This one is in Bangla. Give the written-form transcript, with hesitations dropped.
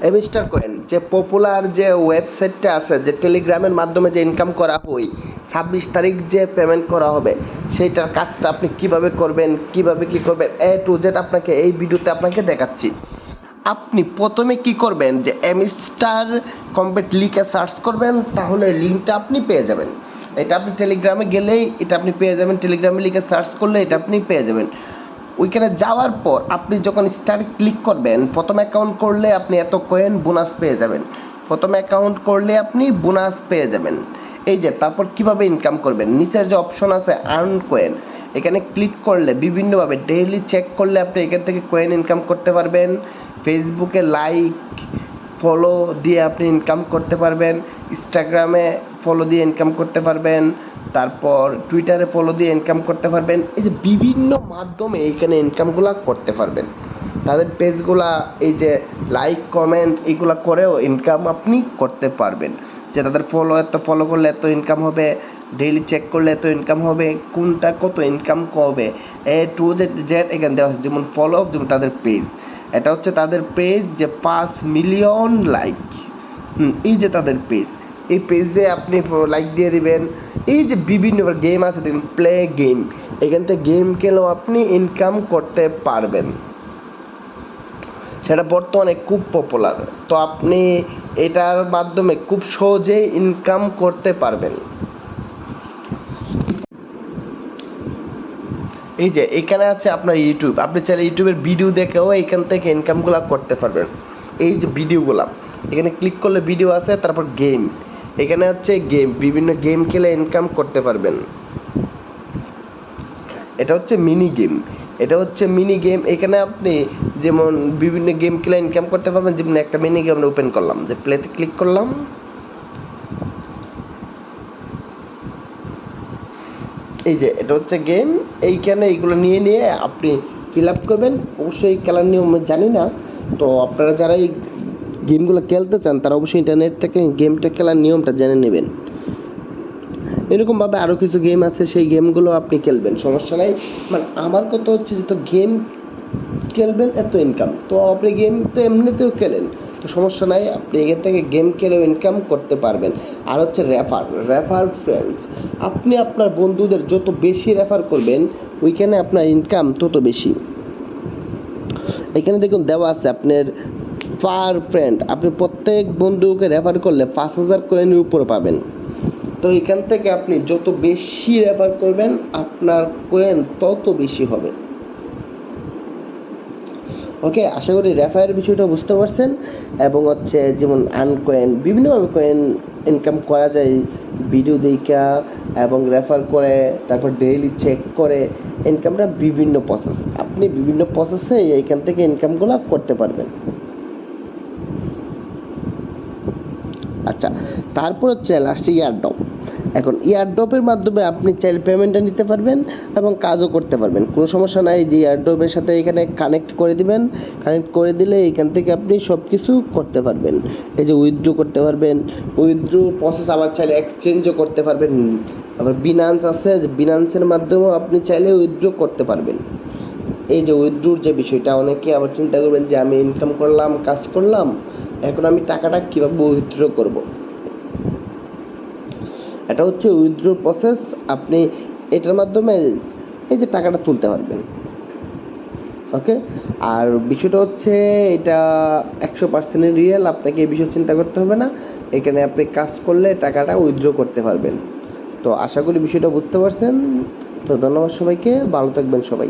এমিস্টার কয়েন যে পপুলার যে ওয়েবসাইটটা আছে, যে টেলিগ্রামের মাধ্যমে যে ইনকাম করা হয়, 26 তারিখ যে পেমেন্ট করা হবে, সেইটার কাজটা আপনি কিভাবে করবেন, কিভাবে কি করবেন, টু জেড আপনাকে এই ভিডিওতে আপনাকে দেখাচ্ছি। আপনি প্রথমে কি করবেন, যে এমিস্টার কমপ্লিট লিখে সার্চ করবেন, তাহলে লিঙ্কটা আপনি পেয়ে যাবেন। এটা আপনি টেলিগ্রামে গেলেই এটা আপনি পেয়ে যাবেন, টেলিগ্রামে লিখে সার্চ করলে এটা আপনি পেয়ে যাবেন। ওইখানে যাওয়ার পর আপনি যখন স্টার্ট ক্লিক করবেন, প্রথম অ্যাকাউন্ট করলে আপনি এত কয়েন বোনাস পেয়ে যাবেন। প্রথম অ্যাকাউন্ট করলে আপনি বোনাস পেয়ে যাবেন। এই যে তারপর কিভাবে ইনকাম করবেন, নিচের যে অপশন আছে আর্ন কয়েন, এখানে ক্লিক করলে বিভিন্নভাবে ডেইলি চেক করলে আপনি এখান থেকে কয়েন ইনকাম করতে পারবেন। ফেসবুকে লাইক ফলো দিয়ে আপনি ইনকাম করতে পারবেন, ইনস্টাগ্রামে ফলো দিয়ে ইনকাম করতে পারবেন, তারপর টুইটারে ফলো দিয়ে ইনকাম করতে পারবেন। এই যে বিভিন্ন মাধ্যমে এইখানে ইনকামগুলো করতে পারবেন। তাদের পেজগুলা এই যে লাইক কমেন্ট এগুলো করেও ইনকাম আপনি করতে পারবেন। যে তাদের ফলো করলে এত ইনকাম হবে, ডেইলি চেক করলে এত ইনকাম হবে, কোনটা কত ইনকাম হবে, টু জেড এখানে দেওয়া আছে। যেমন ফলো, যেমন তাদের পেজ, এটা হচ্ছে তাদের পেজ যে 5 মিলিয়ন লাইক। এই যে তাদের পেজ, এই পেজে আপনি লাইক দিয়ে দিবেন। এই যে বিভিন্ন গেম আছে দেখুন, প্লে গেম, এখান থেকে গেম খেলেও আপনি ইনকাম করতে পারবেন। সেটা বর্তমানে খুব পপুলার, তো আপনি এটার মাধ্যমে খুব সহজেই ইনকাম করতে পারবেন। এই যে এখানে আছে আপনার ইউটিউব, আপনি চাইলে ইউটিউবের ভিডিও দেখেও এখান থেকে ইনকামগুলো করতে পারবেন। এই যে ভিডিওগুলো, এখানে ক্লিক করলে ভিডিও আছে, তারপর গেম, এখানে হচ্ছে গেম, বিভিন্ন গেম খেলে ইনকাম করতে পারবেন। এটা হচ্ছে মিনি গেম, এটা হচ্ছে মিনি গেম। এখানে আপনি যেমন বিভিন্ন গেম খেলে ইনকাম করতে পারবেন। যেমন একটা মিনি গেম ওপেন করলাম, যে প্লেতে ক্লিক করলাম, এই যে এটা হচ্ছে গেম। এইখানে এইগুলো নিয়ে নিয়ে আপনি ফিল আপ করবেন। অবশ্যই খেলার নিয়ম আমি জানি না, তো আপনারা যারা এই গেমগুলো খেলতে চান তারা অবশ্যই ইন্টারনেট থেকে গেমটা খেলার নিয়মটা জেনে নেবেন। এরকমভাবে আরও কিছু গেম আছে, সেই গেমগুলো আপনি খেলবেন, সমস্যা নাই। মানে আমার কথা হচ্ছে যে তো গেম খেলবেন এত ইনকাম, তো আপনি গেম তো এমনিতেও খেলেন, তো সমস্যা নাই, আপনি এখান থেকে গেম খেলেও ইনকাম করতে পারবেন। আর হচ্ছে রেফার ফ্রেন্ডস, আপনি আপনার বন্ধুদের যত বেশি রেফার করবেন, ওইখানে আপনার ইনকাম তত বেশি। এখানে দেখুন দেওয়া আছে আপনার পার ফ্রেন্ড, আপনি প্রত্যেক বন্ধুকে রেফার করলে 5,000 কয়েনের উপরে পাবেন। তো এখান থেকে আপনি যত বেশি রেফার করবেন, আপনার কয়েন তত বেশি হবে। ওকে, আশা করি রেফারের বিষয়টা বুঝতে পারছেন। এবং হচ্ছে যেমন আনকয়েন, বিভিন্নভাবে কয়েন ইনকাম করা যায় ভিডিও দেখা এবং রেফার করে, তারপর ডেইলি চেক করে ইনকামটা বিভিন্ন প্রসেস, আপনি বিভিন্ন প্রসেসে এইখান থেকে ইনকামগুলো করতে পারবেন। আচ্ছা, তারপর হচ্ছে লাস্টে ইয়ারড্রপ। এখন ইয়ারড্রপের মাধ্যমে আপনি চাইলে পেমেন্টটা নিতে পারবেন এবং কাজও করতে পারবেন, কোনো সমস্যা নাই। যে ইয়ারড্রপের সাথে এখানে কানেক্ট করে দিবেন, কানেক্ট করে দিলে এখান থেকে আপনি সব কিছু করতে পারবেন। এই যে উইথড্র করতে পারবেন, উইথড্র প্রসেস আবার চাইলে এক্সচেঞ্জও করতে পারবেন। আবার বিনান্স আছে, যে বিনান্সের মাধ্যমেও আপনি চাইলে উইথড্র করতে পারবেন। এই যে উইথড্রর যে বিষয়টা, অনেকে আবার চিন্তা করবেন যে আমি ইনকাম করলাম, কাজ করলাম, এখন আমি টাকাটা কীভাবে উইথড্র করব। এটা হচ্ছে উইথড্র প্রসেস, আপনি এটার মাধ্যমে এই যে টাকাটা তুলতে পারবেন। ওকে, আর বিষয়টা হচ্ছে এটা 100% রিয়েল, আপনাকে এই বিষয়ে চিন্তা করতে হবে না। এখানে আপনি কাজ করলে টাকাটা উইথড্র করতে পারবেন। তো আশা করি বিষয়টা বুঝতে পারছেন। তো ধন্যবাদ সবাইকে, ভালো থাকবেন সবাই।